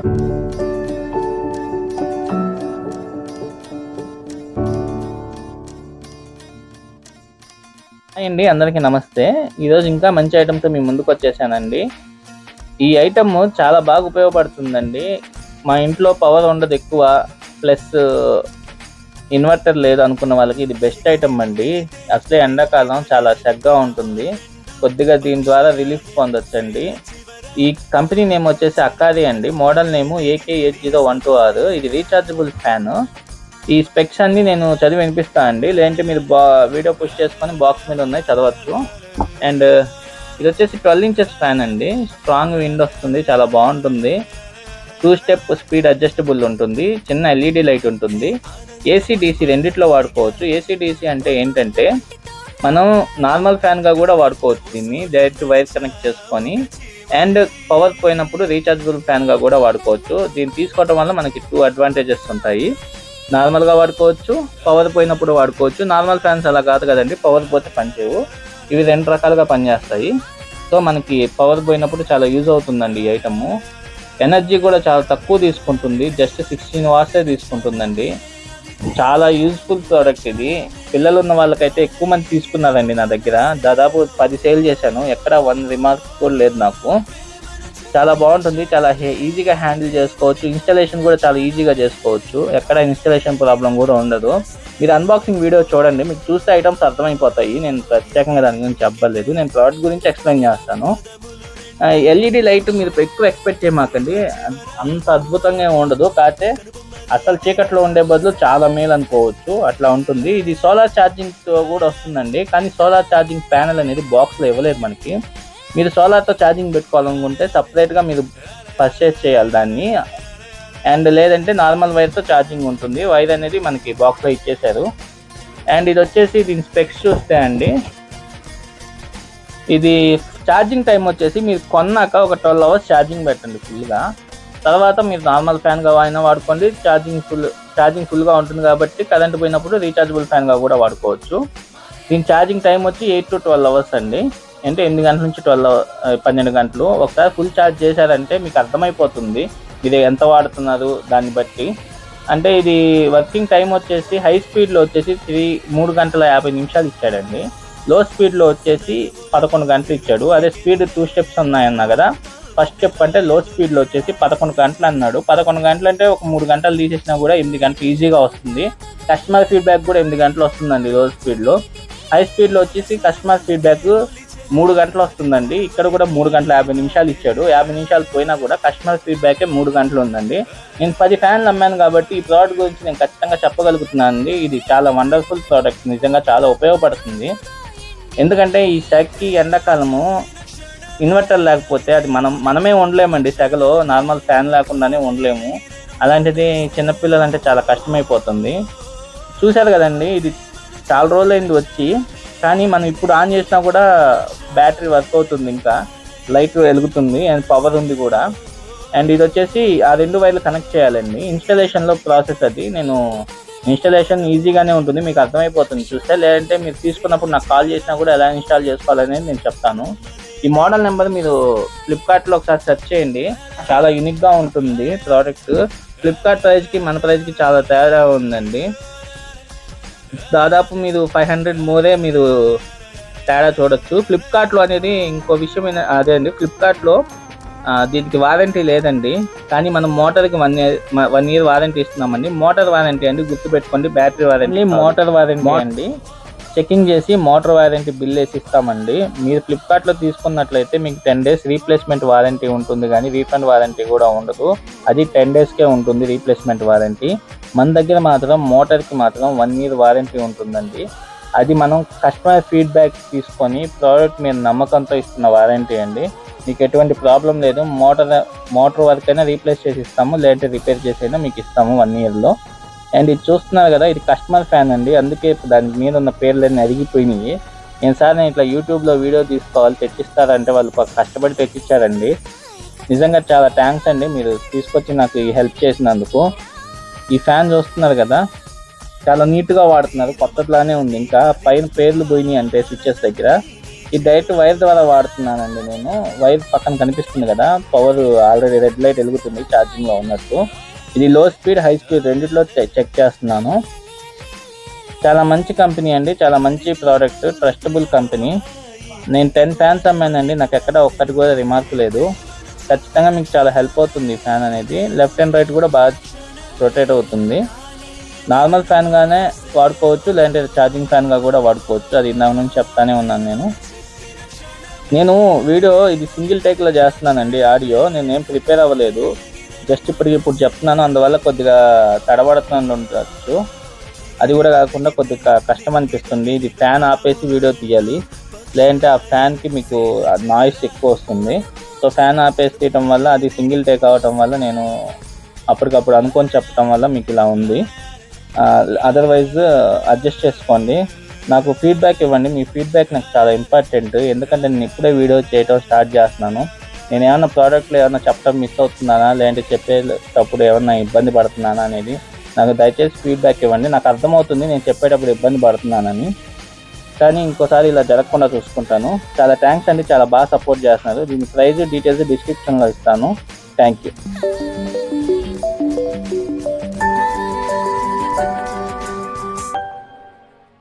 అండి అందరికీ నమస్తే. ఈరోజు ఇంకా మంచి ఐటెంతో మీ ముందుకు వచ్చేసానండి. ఈ ఐటమ్ చాలా బాగా ఉపయోగపడుతుందండి. మా ఇంట్లో పవర్ ఉండదు ఎక్కువ, ప్లస్ ఇన్వర్టర్ లేదు అనుకున్న వాళ్ళకి ఇది బెస్ట్ ఐటమ్ అండి. అసలే ఎండాకాలం చాలా సెగ్గా ఉంటుంది, కొద్దిగా దీని ద్వారా రిలీఫ్ పొందొచ్చండి. ఈ కంపెనీ నేమ్ వచ్చేసి అకారి అండి. మోడల్ నేము AK8012R. ఇది రీఛార్జబుల్ ఫ్యాన్. ఈ స్పెక్స్ అన్ని నేను చదివి వినిపిస్తా అండి, లేదంటే మీరు వీడియో పుష్ చేసుకొని బాక్స్ మీద ఉన్నాయి చదవచ్చు. అండ్ ఇది వచ్చేసి 12 inches ఫ్యాన్ అండి. స్ట్రాంగ్ విండ్ వస్తుంది, చాలా బాగుంటుంది. 2 step స్పీడ్ అడ్జస్టబుల్ ఉంటుంది, చిన్న LED లైట్ ఉంటుంది. AC/DC రెండిట్లో వాడుకోవచ్చు. AC/DC అంటే ఏంటంటే మనం నార్మల్ ఫ్యాన్గా కూడా వాడుకోవచ్చు దీన్ని, డైరెక్ట్ వైర్ కనెక్ట్ చేసుకొని. అండ్ పవర్ పోయినప్పుడు రీఛార్జబుల్ ఫ్యాన్గా కూడా వాడుకోవచ్చు. దీన్ని తీసుకోవడం వల్ల మనకి 2 advantages ఉంటాయి. నార్మల్గా వాడుకోవచ్చు, పవర్ పోయినప్పుడు వాడుకోవచ్చు. నార్మల్ ఫ్యాన్స్ అలా కాదు కదండి, పవర్ పోతే పనిచేయవు. ఇవి 2 రకాలుగా పనిచేస్తాయి. సో మనకి పవర్ పోయినప్పుడు చాలా యూజ్ అవుతుందండి ఈ ఐటము. ఎనర్జీ కూడా చాలా తక్కువ తీసుకుంటుంది, జస్ట్ 16 watts తీసుకుంటుందండి. చాలా యూజ్ఫుల్ ప్రోడక్ట్ ఇది. పిల్లలు ఉన్న వాళ్ళకైతే ఎక్కువ మంది తీసుకున్నారండి నా దగ్గర. దాదాపు 10 సేల్ చేశాను, ఎక్కడ 1 రిమార్క్ కూడా లేదు నాకు. చాలా బాగుంటుంది, చాలా ఈజీగా హ్యాండిల్ చేసుకోవచ్చు. ఇన్స్టాలేషన్ కూడా చాలా ఈజీగా చేసుకోవచ్చు, ఎక్కడ ఇన్స్టాలేషన్ ప్రాబ్లం కూడా ఉండదు. మీరు అన్బాక్సింగ్ వీడియో చూడండి, మీకు చూస్తే ఐటమ్స్ అర్థమైపోతాయి. నేను ప్రత్యేకంగా దాని గురించి చెప్పలేదు, నేను ప్రోడక్ట్ గురించి ఎక్స్ప్లెయిన్ చేస్తాను. LED లైట్ మీరు ఎక్కువ ఎక్స్పెక్ట్ చేయమాకండి, అంత అద్భుతంగా ఉండదు. కాకపోతే అసలు చీకట్లో ఉండే బదులు చాలా మేలు అనుకోవచ్చు, అట్లా ఉంటుంది. ఇది సోలార్ ఛార్జింగ్తో కూడా వస్తుందండి, కానీ సోలార్ ఛార్జింగ్ ప్యానెల్ అనేది బాక్స్లో ఇవ్వలేదు మనకి. మీరు సోలార్తో ఛార్జింగ్ పెట్టుకోవాలనుకుంటే సపరేట్గా మీరు పర్చేస్ చేయాలి దాన్ని. అండ్ లేదంటే నార్మల్ వైర్తో ఛార్జింగ్ ఉంటుంది, వైర్ అనేది మనకి బాక్స్లో ఇచ్చేశారు. అండ్ ఇది వచ్చేసి దీని స్పెక్స్ చూస్తే అండి, ఇది ఛార్జింగ్ టైం వచ్చేసి మీరు కొన్నాక ఒక 12 hours ఛార్జింగ్ పెట్టండి ఫుల్గా. తర్వాత మీరు నార్మల్ ఫ్యాన్గా అయినా వాడుకోండి, ఛార్జింగ్ ఫుల్గా ఉంటుంది కాబట్టి కరెంట్ పోయినప్పుడు రీఛార్జబుల్ ఫ్యాన్గా కూడా వాడుకోవచ్చు. దీని ఛార్జింగ్ టైం వచ్చి 8 to 12 hours అండి, అంటే 8 గంటల నుంచి 12 గంటలు. ఒకసారి ఫుల్ ఛార్జ్ చేశారంటే మీకు అర్థమైపోతుంది ఇది ఎంత వాడుతున్నారు దాన్ని బట్టి. అంటే ఇది వర్కింగ్ టైం వచ్చేసి హై స్పీడ్లో వచ్చేసి 3 గంటల 50 నిమిషాలు ఇచ్చాడండి. లో స్పీడ్లో వచ్చేసి 11 గంటలు ఇచ్చాడు. అదే స్పీడ్ 2 steps ఉన్నాయన్నా కదా, ఫస్ట్ స్టెప్ అంటే లో స్పీడ్లో వచ్చేసి 11 గంటలు అన్నాడు. 11 గంటలు అంటే ఒక 3 గంటలు తీసేసినా కూడా 8 గంటలు ఈజీగా వస్తుంది. కస్టమర్ ఫీడ్బ్యాక్ కూడా 8 గంటలు వస్తుందండి లో స్పీడ్లో. హై స్పీడ్లో వచ్చేసి కస్టమర్ ఫీడ్బ్యాక్ 3 గంటలు వస్తుందండి. ఇక్కడ కూడా 3 గంటల 50 నిమిషాలు ఇచ్చాడు. 50 నిమిషాలు పోయినా కూడా కస్టమర్ ఫీడ్బ్యాకే 3 గంటలు ఉందండి. నేను 10 ఫ్యాన్లు అమ్మాను కాబట్టి ఈ ప్రోడక్ట్ గురించి నేను ఖచ్చితంగా చెప్పగలుగుతున్నాను అండి. ఇది చాలా వండర్ఫుల్ ప్రోడక్ట్, నిజంగా చాలా ఉపయోగపడుతుంది. ఎందుకంటే ఈ సెగకి ఎండాకాలము ఇన్వర్టర్ లేకపోతే అది మనమే ఉండలేమండి సెగలో, నార్మల్ ఫ్యాన్ లేకుండానే ఉండలేము. అలాంటిది చిన్నపిల్లలు అంటే చాలా కష్టమైపోతుంది. చూశారు కదండి, ఇది చాలా రోజులైంది వచ్చి, కానీ మనం ఇప్పుడు ఆన్ చేసినా కూడా బ్యాటరీ వర్క్ అవుతుంది, ఇంకా లైట్ వెలుగుతుంది, అండ్ పవర్ ఉంది కూడా. అండ్ ఇది వచ్చేసి ఆ 2 వైర్లు కనెక్ట్ చేయాలండి. ఇన్స్టాలేషన్లో ప్రాసెస్ అది, నేను ఇన్స్టాలేషన్ ఈజీగానే ఉంటుంది, మీకు అర్థమైపోతుంది చూస్తే. లేదంటే మీరు తీసుకున్నప్పుడు నాకు కాల్ చేసినా కూడా ఎలా ఇన్స్టాల్ చేసుకోవాలనేది నేను చెప్తాను. ఈ మోడల్ నెంబర్ మీరు ఫ్లిప్కార్ట్లో ఒకసారి సెర్చ్ చేయండి, చాలా యూనిక్గా ఉంటుంది ప్రోడక్ట్. ఫ్లిప్కార్ట్ ప్రైస్కి మన ప్రైస్కి చాలా తేడా ఉందండి. దాదాపు మీరు 500 మోరే మీరు తేడా చూడొచ్చు. ఫ్లిప్కార్ట్లో అనేది ఇంకో విషయం అదే అండి, ఫ్లిప్కార్ట్లో దీనికి వారంటీ లేదండి, కానీ మనం మోటార్కి 1 year వారంటీ ఇస్తున్నామండి. మోటార్ వారంటీ అండి, గుర్తుపెట్టుకోండి. బ్యాటరీ వారంటీ, మోటార్ వారంటీ అండి. చెకింగ్ చేసి మోటార్ వారంటీ బిల్ వేసి ఇస్తామండి. మీరు ఫ్లిప్కార్ట్లో తీసుకున్నట్లయితే మీకు 10 days రీప్లేస్మెంట్ వారంటీ ఉంటుంది, కానీ రీఫండ్ వారంటీ కూడా ఉండదు. అది 10 daysకే ఉంటుంది రీప్లేస్మెంట్ వారంటీ. మన దగ్గర మాత్రం మోటార్కి మాత్రం 1 year వారంటీ ఉంటుందండి. అది మనం కస్టమర్ ఫీడ్బ్యాక్ తీసుకొని ప్రోడక్ట్ మీద నమ్మకంతో ఇస్తున్న వారంటీ అండి. మీకు ఎటువంటి ప్రాబ్లం లేదు, మోటార్ వర్క్ అయినా రీప్లేస్ చేసి ఇస్తాము, లేదంటే రిపేర్ చేసి అయినా మీకు ఇస్తాము 1 yearలో. అండ్ ఇది చూస్తున్నారు కదా, ఇది కస్టమర్ ఫ్యాన్ అండి, అందుకే దాని మీద ఉన్న పేర్లన్నీ అరిగిపోయినాయి. నేను ఇట్లా యూట్యూబ్లో వీడియో తీసుకోవాలి, తెచ్చిస్తారంటే వాళ్ళు కష్టపడి తెచ్చిచ్చారండి. నిజంగా చాలా థ్యాంక్స్ అండి, మీరు తీసుకొచ్చి నాకు ఈ హెల్ప్ చేసినందుకు. ఈ ఫ్యాన్ చూస్తున్నారు కదా, చాలా నీట్గా వాడుతున్నారు, కొత్తట్లానే ఉంది. ఇంకా పైన పేర్లు పోయినాయి అంటే స్విచ్చెస్ దగ్గర. ఈ డైరెక్ట్ వైర్ ద్వారా వాడుతున్నానండి నేను. వైర్ పక్కన కనిపిస్తుంది కదా, పవర్ ఆల్రెడీ రెడ్ లైట్ వెలుగుతుంది ఛార్జింగ్లో ఉన్నట్టు. ఇది లో స్పీడ్ హై స్పీడ్ రెండిట్లో చెక్ చేస్తున్నాను. చాలా మంచి కంపెనీ అండి, చాలా మంచి ప్రోడక్ట్, ట్రస్టబుల్ కంపెనీ. నేను 10 ఫ్యాన్స్ అమ్మానండి, నాకు ఎక్కడ ఒక్కటి కూడా రిమార్క్ లేదు. ఖచ్చితంగా మీకు చాలా హెల్ప్ అవుతుంది ఫ్యాన్ అనేది. లెఫ్ట్ అండ్ రైట్ కూడా బాగా రొటేట్ అవుతుంది. నార్మల్ ఫ్యాన్గానే వాడుకోవచ్చు, లేదంటే ఛార్జింగ్ ఫ్యాన్గా కూడా వాడుకోవచ్చు. అది ఇందాక నుంచి చెప్తానే ఉన్నాను నేను వీడియో ఇది సింగిల్ టేక్లో చేస్తున్నానండి. ఆడియో నేనేం ప్రిపేర్ అవ్వలేదు, జస్ట్ ఇప్పుడు చెప్తున్నాను. అందువల్ల కొద్దిగా తడబడుతూ ఉండవచ్చు. అది కూడా కాకుండా కొద్దిగా కష్టం అనిపిస్తుంది. ఇది ఫ్యాన్ ఆపేసి వీడియో తీయాలి, లేదంటే ఆ ఫ్యాన్కి మీకు నాయిస్ ఎక్కువ వస్తుంది. సో ఫ్యాన్ ఆపేసి తీయటం వల్ల అది సింగిల్ టేక్ అవ్వటం వల్ల నేను అప్పటికప్పుడు అనుకొని చెప్పడం వల్ల మీకు ఇలా ఉంది. అదర్వైజ్ అడ్జస్ట్ చేసుకోండి. నాకు ఫీడ్బ్యాక్ ఇవ్వండి, మీ ఫీడ్బ్యాక్ నాకు చాలా ఇంపార్టెంట్. ఎందుకంటే నేను ఇప్పుడే వీడియో చేయడం స్టార్ట్ చేస్తున్నాను. నేను ఏమన్నా ప్రోడక్ట్లో ఏమన్నా చెప్పడం మిస్ అవుతున్నానా, లేదంటే చెప్పేటప్పుడు ఏమన్నా ఇబ్బంది పడుతున్నానా అనేది నాకు దయచేసి ఫీడ్బ్యాక్ ఇవ్వండి. నాకు అర్థమవుతుంది నేను చెప్పేటప్పుడు ఇబ్బంది పడుతున్నానని, కానీ ఇంకోసారి ఇలా జరగకుండా చూసుకుంటాను. చాలా థ్యాంక్స్ అండి, చాలా బాగా సపోర్ట్ చేస్తున్నారు. దీని ప్రైస్ డీటెయిల్స్ డిస్క్రిప్షన్లో ఇస్తాను. Thank you.